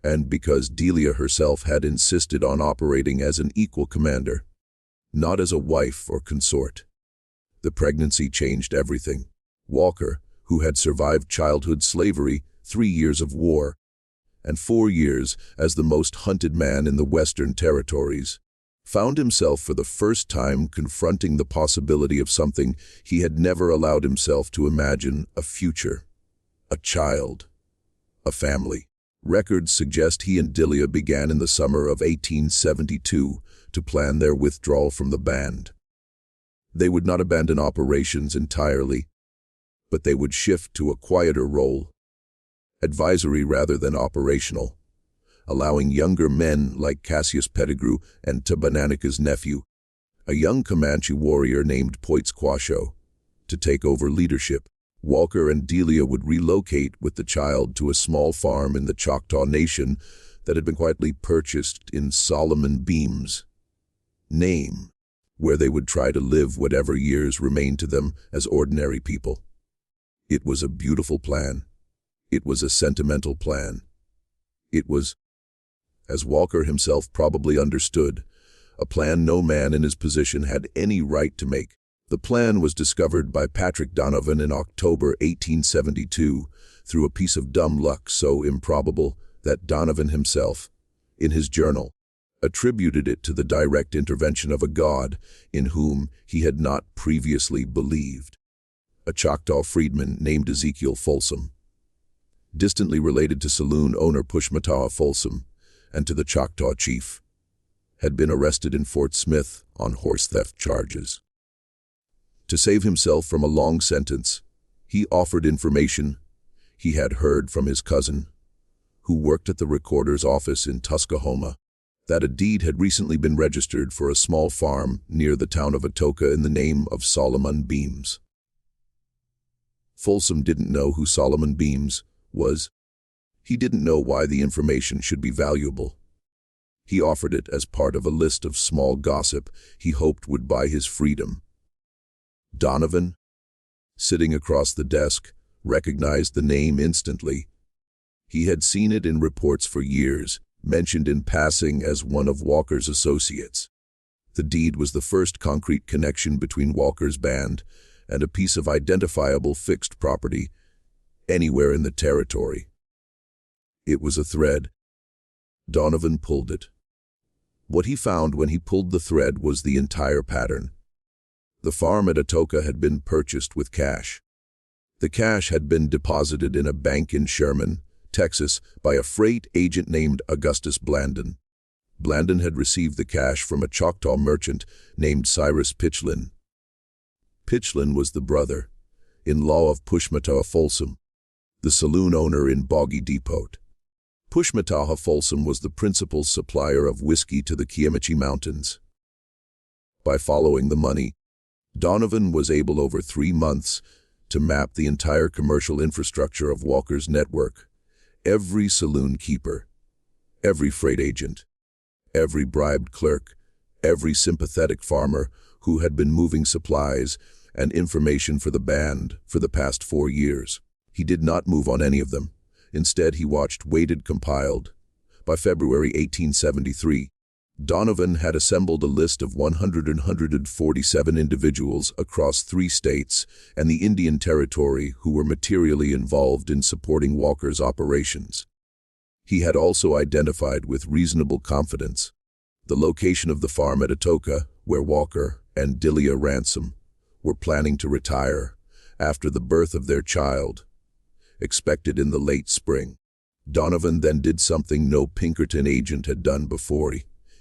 and because Delia herself had insisted on operating as an equal commander, not as a wife or consort. The pregnancy changed everything. Walker, who had survived childhood slavery, 3 years of war, and 4 years as the most hunted man in the Western Territories, found himself for the first time confronting the possibility of something he had never allowed himself to imagine: a future, a child, a family. Records suggest he and Delia began in the summer of 1872 to plan their withdrawal from the band. They would not abandon operations entirely, but they would shift to a quieter role, advisory rather than operational, allowing younger men like Cassius Pettigrew and Tabananica's nephew, a young Comanche warrior named Poitzquasho, to take over leadership. Walker and Delia would relocate with the child to a small farm in the Choctaw Nation that had been quietly purchased in Solomon Beam's name, where they would try to live whatever years remained to them as ordinary people. It was a beautiful plan. It was a sentimental plan. It was, as Walker himself probably understood, a plan no man in his position had any right to make. The plan was discovered by Patrick Donovan in October 1872 through a piece of dumb luck so improbable that Donovan himself, in his journal, attributed it to the direct intervention of a god in whom he had not previously believed. A Choctaw freedman named Ezekiel Folsom, distantly related to saloon owner Pushmatawa Folsom and to the Choctaw chief, had been arrested in Fort Smith on horse theft charges. To save himself from a long sentence, he offered information He had heard from his cousin, who worked at the recorder's office in Tuscaloosa, that a deed had recently been registered for a small farm near the town of Atoka in the name of Solomon Beams. Folsom didn't know who Solomon Beams was. He didn't know why the information should be valuable. He offered it as part of a list of small gossip he hoped would buy his freedom. Donovan, sitting across the desk, recognized the name instantly. He had seen it in reports for years, mentioned in passing as one of Walker's associates. The deed was the first concrete connection between Walker's band and a piece of identifiable fixed property anywhere in the territory. It was a thread. Donovan pulled it. What he found when he pulled the thread was the entire pattern. The farm at Atoka had been purchased with cash. The cash had been deposited in a bank in Sherman, Texas, by a freight agent named Augustus Blandon. Blandon had received the cash from a Choctaw merchant named Cyrus Pitchlynn. Pitchlynn was the brother-in-law of Pushmataha Folsom, the saloon owner in Boggy Depot. Pushmataha Folsom was the principal supplier of whiskey to the Kiamichi Mountains. By following the money, Donovan was able over 3 months to map the entire commercial infrastructure of Walker's network. Every saloon keeper, every freight agent, every bribed clerk, every sympathetic farmer who had been moving supplies and information for the band for the past 4 years. He did not move on any of them. Instead, he watched, waited, compiled. By February 1873, Donovan had assembled a list of 147 individuals across 3 states and the Indian Territory who were materially involved in supporting Walker's operations. He had also identified with reasonable confidence the location of the farm at Atoka, where Walker and Delia Ransom were planning to retire after the birth of their child, expected in the late spring. Donovan then did something no Pinkerton agent had done before.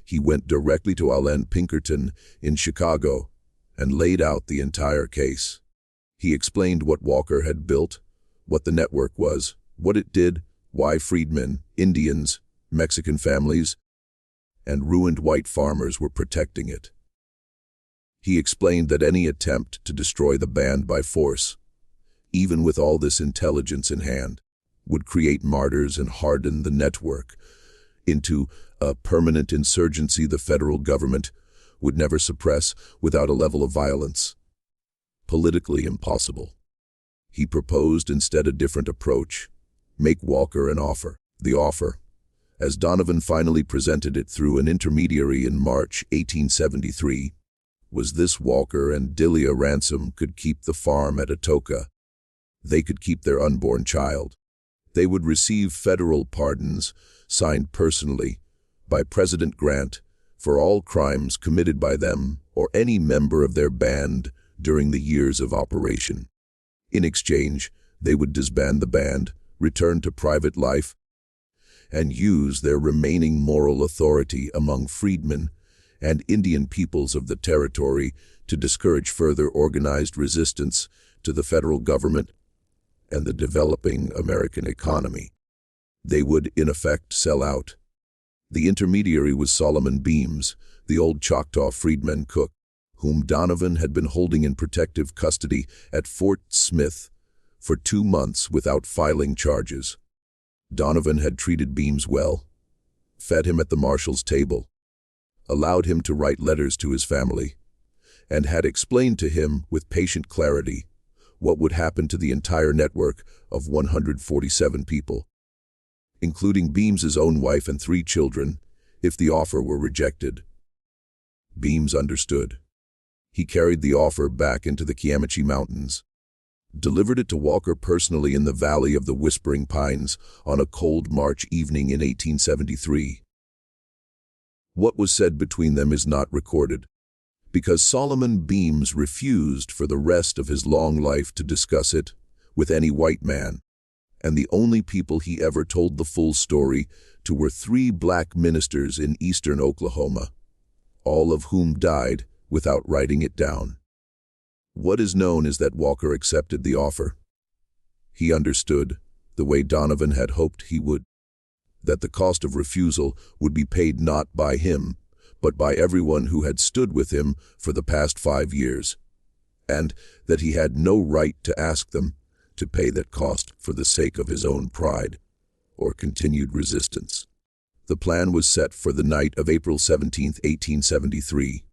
He went directly to Outlaw Pinkerton in Chicago and laid out the entire case. He explained what Walker had built, what the network was, what it did, why freedmen, Indians, Mexican families, and ruined white farmers were protecting it. He explained that any attempt to destroy the band by force, even with all this intelligence in hand, would create martyrs and harden the network into a permanent insurgency the federal government would never suppress without a level of violence. Politically impossible. He proposed instead a different approach. Make Walker an offer. The offer, as Donovan finally presented it through an intermediary in March 1873, was this: Walker and Delia Ransom could keep the farm at Atoka. They could keep their unborn child. They would receive federal pardons, signed personally by President Grant, for all crimes committed by them or any member of their band during the years of operation. In exchange, they would disband the band, return to private life, and use their remaining moral authority among freedmen and Indian peoples of the territory to discourage further organized resistance to the federal government and the developing American economy. They would, in effect, sell out. The intermediary was Solomon Beams, the old Choctaw freedman cook, whom Donovan had been holding in protective custody at Fort Smith for 2 months without filing charges. Donovan had treated Beams well, fed him at the marshal's table, allowed him to write letters to his family, and had explained to him with patient clarity what would happen to the entire network of 147 people, including Beams's own wife and 3 children, if the offer were rejected. Beams understood. He carried the offer back into the Kiamichi Mountains, delivered it to Walker personally in the Valley of the Whispering Pines on a cold March evening in 1873. What was said between them is not recorded, because Solomon Beams refused for the rest of his long life to discuss it with any white man, and the only people he ever told the full story to were 3 black ministers in eastern Oklahoma, all of whom died without writing it down. What is known is that Walker accepted the offer. He understood the way Donovan had hoped he would, that the cost of refusal would be paid not by him, but by everyone who had stood with him for the past 5 years, and that he had no right to ask them to pay that cost for the sake of his own pride or continued resistance. The plan was set for the night of April 17, 1873.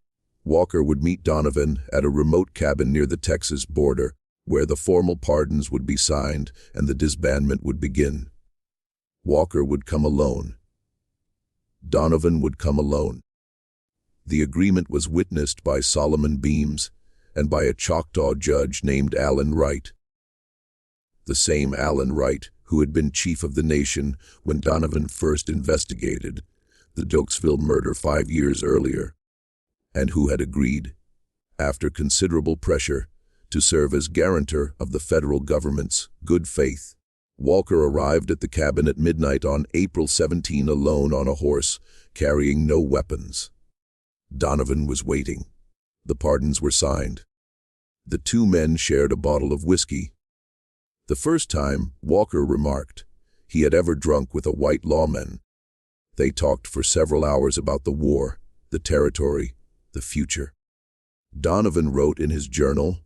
Walker would meet Donovan at a remote cabin near the Texas border, where the formal pardons would be signed and the disbandment would begin. Walker would come alone. Donovan would come alone. The agreement was witnessed by Solomon Beams and by a Choctaw judge named Allen Wright. The same Allen Wright who had been chief of the nation when Donovan first investigated the Dokesville murder 5 years earlier, and who had agreed, after considerable pressure, to serve as guarantor of the federal government's good faith. Walker arrived at the cabin at midnight on April 17 alone on a horse, carrying no weapons. Donovan was waiting. The pardons were signed. The two men shared a bottle of whiskey. The first time, Walker remarked, he had ever drunk with a white lawman. They talked for several hours about the war, the territory, the future. Donovan wrote in his journal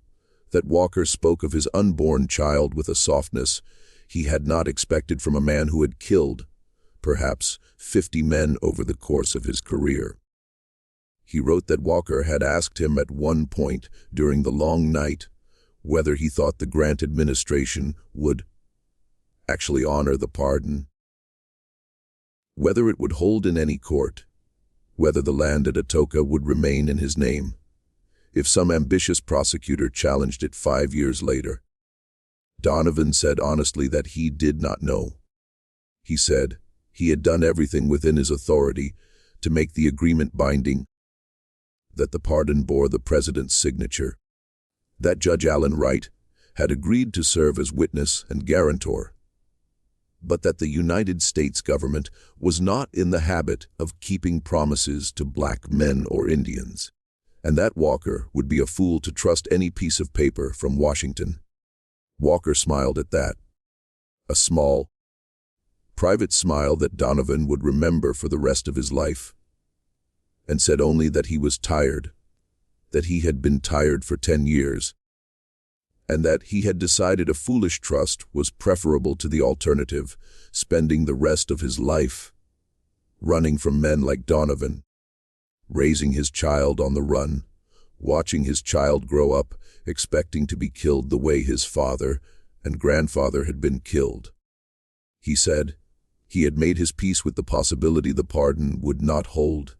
that Walker spoke of his unborn child with a softness he had not expected from a man who had killed, perhaps, 50 men over the course of his career. He wrote that Walker had asked him at one point during the long night whether he thought the Grant administration would actually honor the pardon, whether it would hold in any court, whether the land at Atoka would remain in his name, if some ambitious prosecutor challenged it 5 years later. Donovan said honestly that he did not know. He said he had done everything within his authority to make the agreement binding, that the pardon bore the president's signature, that Judge Allen Wright had agreed to serve as witness and guarantor, but that the United States government was not in the habit of keeping promises to black men or Indians, and that Walker would be a fool to trust any piece of paper from Washington. Walker smiled at that, a small, private smile that Donovan would remember for the rest of his life, and said only that he was tired, that he had been tired for 10 years, and that he had decided a foolish trust was preferable to the alternative, spending the rest of his life running from men like Donovan, raising his child on the run, watching his child grow up, expecting to be killed the way his father and grandfather had been killed. He said he had made his peace with the possibility the pardon would not hold,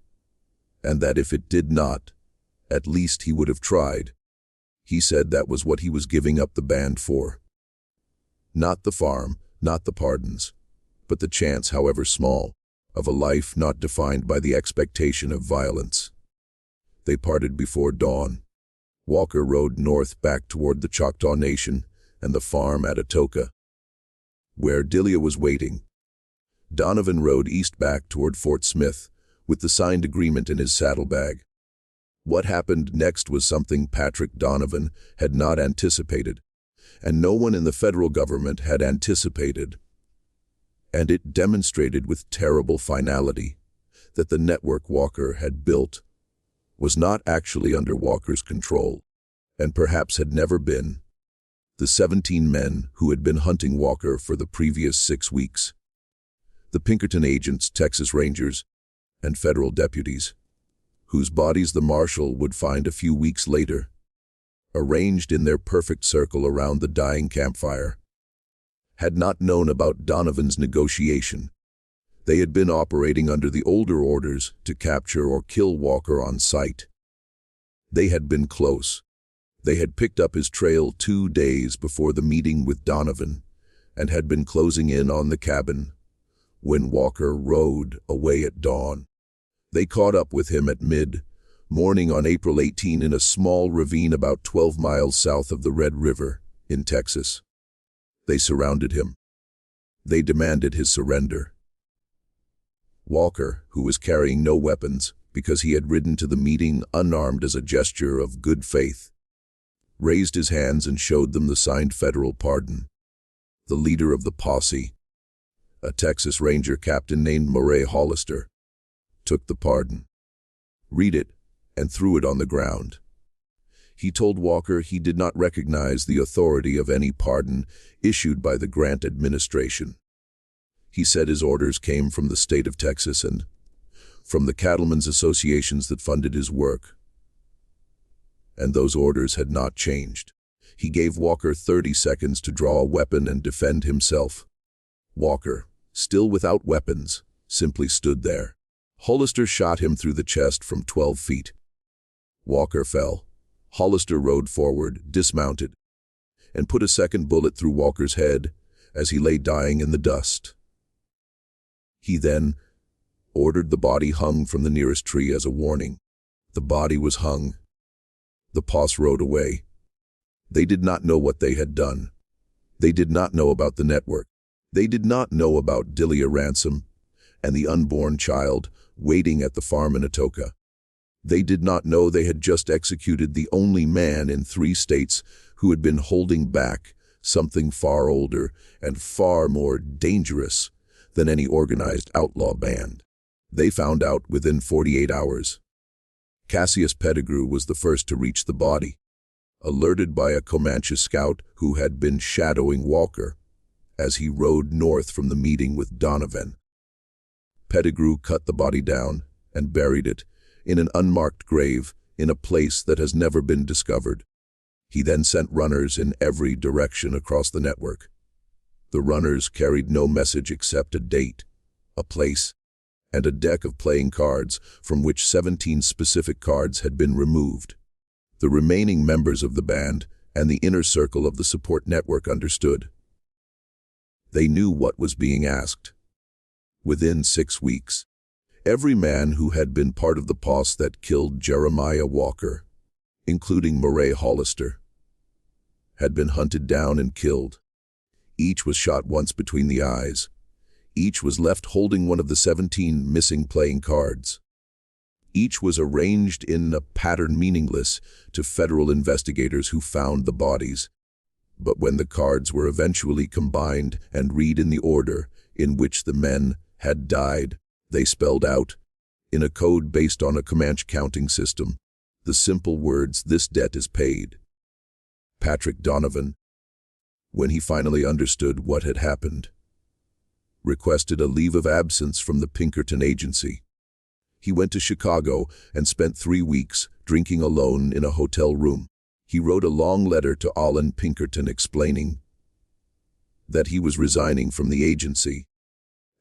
and that if it did not, at least he would have tried. He said that was what he was giving up the band for. Not the farm, not the pardons, but the chance, however small, of a life not defined by the expectation of violence. They parted before dawn. Walker rode north back toward the Choctaw Nation and the farm at Atoka, where Delia was waiting. Donovan rode east back toward Fort Smith, with the signed agreement in his saddlebag. What happened next was something Patrick Donovan had not anticipated, and no one in the federal government had anticipated. And it demonstrated with terrible finality that the network Walker had built was not actually under Walker's control, and perhaps had never been. The 17 men who had been hunting Walker for the previous 6 weeks, the Pinkerton agents, Texas Rangers, and federal deputies, whose bodies the marshal would find a few weeks later, arranged in their perfect circle around the dying campfire, had not known about Donovan's negotiation. They had been operating under the older orders to capture or kill Walker on sight. They had been close. They had picked up his trail 2 days before the meeting with Donovan and had been closing in on the cabin when Walker rode away at dawn. They caught up with him at mid-morning on April 18 in a small ravine about 12 miles south of the Red River in Texas. They surrounded him. They demanded his surrender. Walker, who was carrying no weapons because he had ridden to the meeting unarmed as a gesture of good faith, raised his hands and showed them the signed federal pardon. The leader of the posse, a Texas Ranger captain named Murray Hollister, took the pardon, read it, and threw it on the ground. He told Walker he did not recognize the authority of any pardon issued by the Grant administration. He said his orders came from the state of Texas and from the cattlemen's associations that funded his work. And those orders had not changed. He gave Walker 30 seconds to draw a weapon and defend himself. Walker, still without weapons, simply stood there. Hollister shot him through the chest from 12 feet. Walker fell. Hollister rode forward, dismounted, and put a second bullet through Walker's head as he lay dying in the dust. He then ordered the body hung from the nearest tree as a warning. The body was hung. The posse rode away. They did not know what they had done. They did not know about the network. They did not know about Delia Ransom and the unborn child waiting at the farm in Atoka. They did not know they had just executed the only man in 3 states who had been holding back something far older and far more dangerous than any organized outlaw band. They found out within 48 hours. Cassius Pettigrew was the first to reach the body, alerted by a Comanche scout who had been shadowing Walker as he rode north from the meeting with Donovan. Pettigrew cut the body down and buried it in an unmarked grave in a place that has never been discovered. He then sent runners in every direction across the network. The runners carried no message except a date, a place, and a deck of playing cards from which 17 specific cards had been removed. The remaining members of the band and the inner circle of the support network understood. They knew what was being asked. Within 6 weeks, every man who had been part of the posse that killed Jeremiah Walker, including Murray Hollister, had been hunted down and killed. Each was shot once between the eyes. Each was left holding one of the 17 missing playing cards. Each was arranged in a pattern meaningless to federal investigators who found the bodies. But when the cards were eventually combined and read in the order in which the men had died, they spelled out, in a code based on a Comanche counting system, the simple words, "This debt is paid." Patrick Donovan, when he finally understood what had happened, requested a leave of absence from the Pinkerton agency. He went to Chicago and spent 3 weeks drinking alone in a hotel room. He wrote a long letter to Allen Pinkerton explaining that he was resigning from the agency,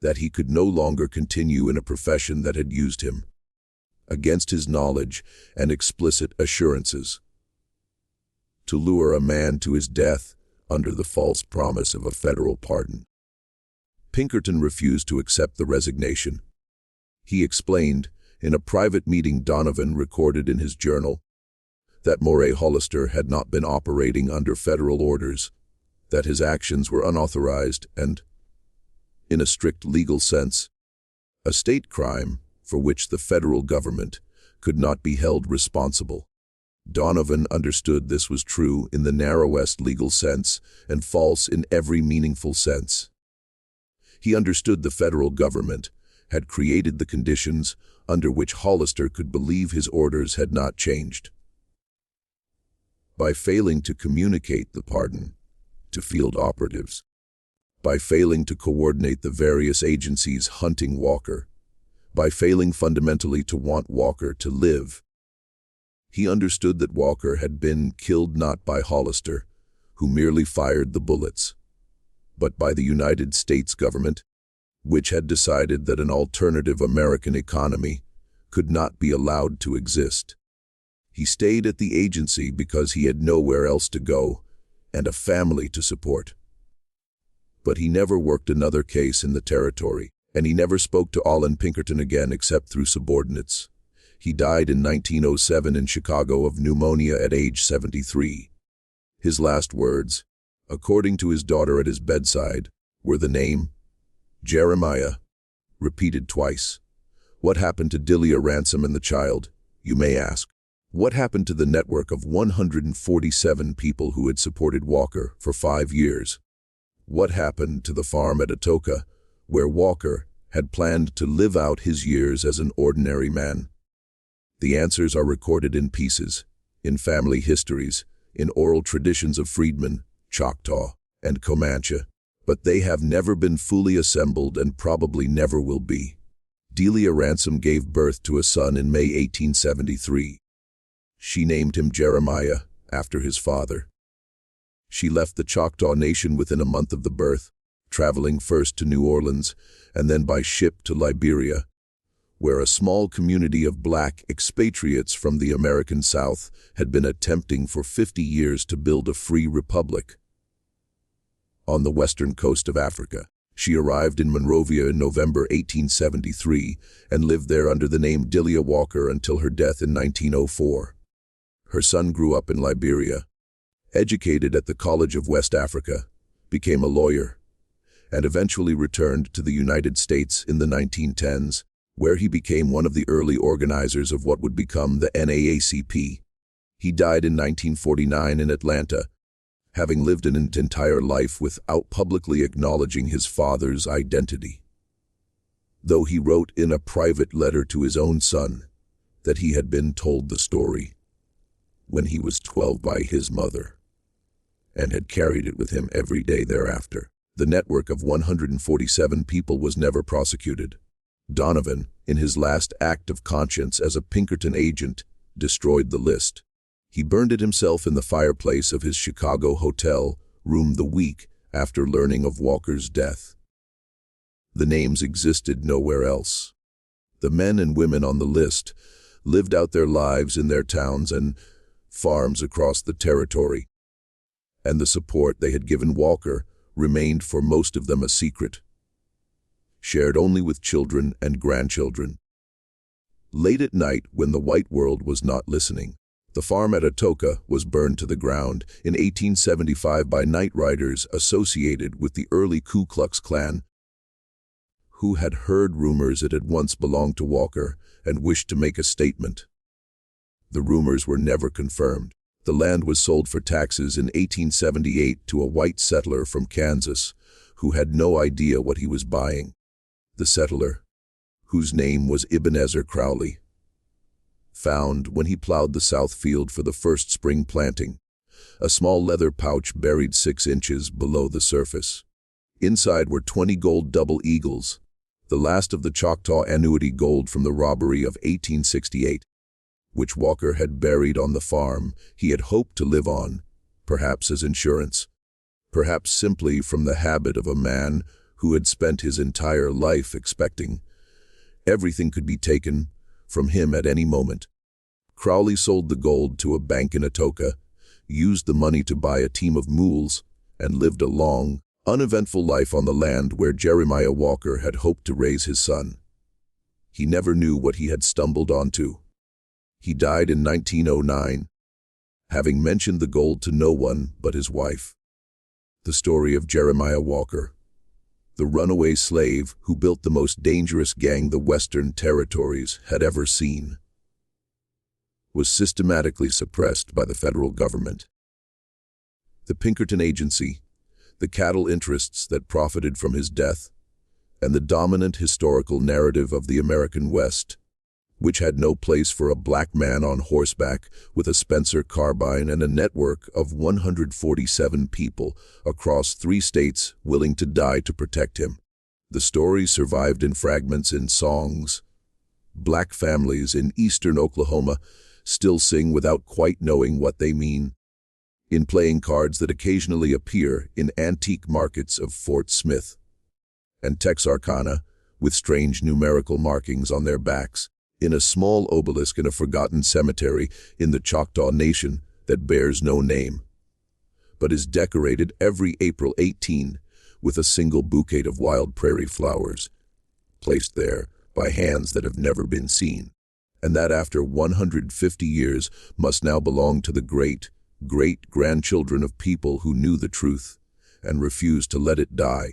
that he could no longer continue in a profession that had used him, against his knowledge and explicit assurances, to lure a man to his death under the false promise of a federal pardon. Pinkerton refused to accept the resignation. He explained, in a private meeting Donovan recorded in his journal, that Murray Hollister had not been operating under federal orders, that his actions were unauthorized and, in a strict legal sense, a state crime for which the federal government could not be held responsible. Donovan understood this was true in the narrowest legal sense and false in every meaningful sense. He understood the federal government had created the conditions under which Hollister could believe his orders had not changed. By failing to communicate the pardon to field operatives, by failing to coordinate the various agencies hunting Walker, by failing fundamentally to want Walker to live, he understood that Walker had been killed not by Hollister, who merely fired the bullets, but by the United States government, which had decided that an alternative American economy could not be allowed to exist. He stayed at the agency because he had nowhere else to go and a family to support. But he never worked another case in the territory, and he never spoke to Allen Pinkerton again except through subordinates. He died in 1907 in Chicago of pneumonia at age 73. His last words, according to his daughter at his bedside, were the name, Jeremiah, repeated twice. What happened to Delia Ransom and the child, you may ask? What happened to the network of 147 people who had supported Walker for 5 years? What happened to the farm at Atoka, where Walker had planned to live out his years as an ordinary man? The answers are recorded in pieces, in family histories, in oral traditions of freedmen, Choctaw, and Comanche, but they have never been fully assembled and probably never will be. Delia Ransom gave birth to a son in May 1873. She named him Jeremiah, after his father. She left the Choctaw Nation within a month of the birth, traveling first to New Orleans and then by ship to Liberia, where a small community of black expatriates from the American South had been attempting for 50 years to build a free republic. On the western coast of Africa, she arrived in Monrovia in November 1873 and lived there under the name Delia Walker until her death in 1904. Her son grew up in Liberia, educated at the College of West Africa, became a lawyer, and eventually returned to the United States in the 1910s, where he became one of the early organizers of what would become the NAACP. He died in 1949 in Atlanta, having lived an entire life without publicly acknowledging his father's identity. Though he wrote in a private letter to his own son that he had been told the story when he was 12 by his mother, and had carried it with him every day thereafter. The network of 147 people was never prosecuted. Donovan, in his last act of conscience as a Pinkerton agent, destroyed the list. He burned it himself in the fireplace of his Chicago hotel room the week after learning of Walker's death. The names existed nowhere else. The men and women on the list lived out their lives in their towns and farms across the territory, and the support they had given Walker remained for most of them a secret, shared only with children and grandchildren. Late at night, when the white world was not listening, the farm at Atoka was burned to the ground in 1875 by night riders associated with the early Ku Klux Klan, who had heard rumors it had once belonged to Walker and wished to make a statement. The rumors were never confirmed. The land was sold for taxes in 1878 to a white settler from Kansas who had no idea what he was buying. The settler, whose name was Ebenezer Crowley, found, when he plowed the south field for the first spring planting, a small leather pouch buried 6 inches below the surface. Inside were 20 gold double eagles, the last of the Choctaw annuity gold from the robbery of 1868, which Walker had buried on the farm he had hoped to live on, perhaps as insurance, perhaps simply from the habit of a man who had spent his entire life expecting everything could be taken from him at any moment. Crowley sold the gold to a bank in Atoka, used the money to buy a team of mules, and lived a long, uneventful life on the land where Jeremiah Walker had hoped to raise his son. He never knew what he had stumbled onto. He died in 1909, having mentioned the gold to no one but his wife. The story of Jeremiah Walker, the runaway slave who built the most dangerous gang the Western Territories had ever seen, was systematically suppressed by the federal government. The Pinkerton Agency, the cattle interests that profited from his death, and the dominant historical narrative of the American West, which had no place for a black man on horseback with a Spencer carbine and a network of 147 people across 3 states willing to die to protect him. The story survived in fragments in songs. Black families in eastern Oklahoma still sing without quite knowing what they mean, in playing cards that occasionally appear in antique markets of Fort Smith, and Texarkana with strange numerical markings on their backs, in a small obelisk in a forgotten cemetery in the Choctaw Nation that bears no name, but is decorated every April 18 with a single bouquet of wild prairie flowers, placed there by hands that have never been seen, and that after 150 years must now belong to the great-grandchildren of people who knew the truth and refused to let it die.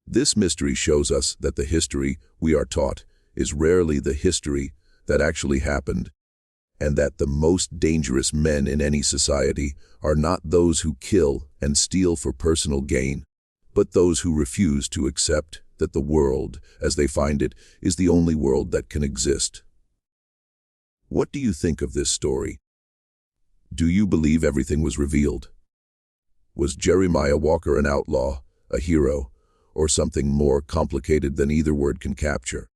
This mystery shows us that the history we are taught is rarely the history that actually happened, and that the most dangerous men in any society are not those who kill and steal for personal gain, but those who refuse to accept that the world, as they find it, is the only world that can exist. What do you think of this story? Do you believe everything was revealed? Was Jeremiah Walker an outlaw, a hero, or something more complicated than either word can capture?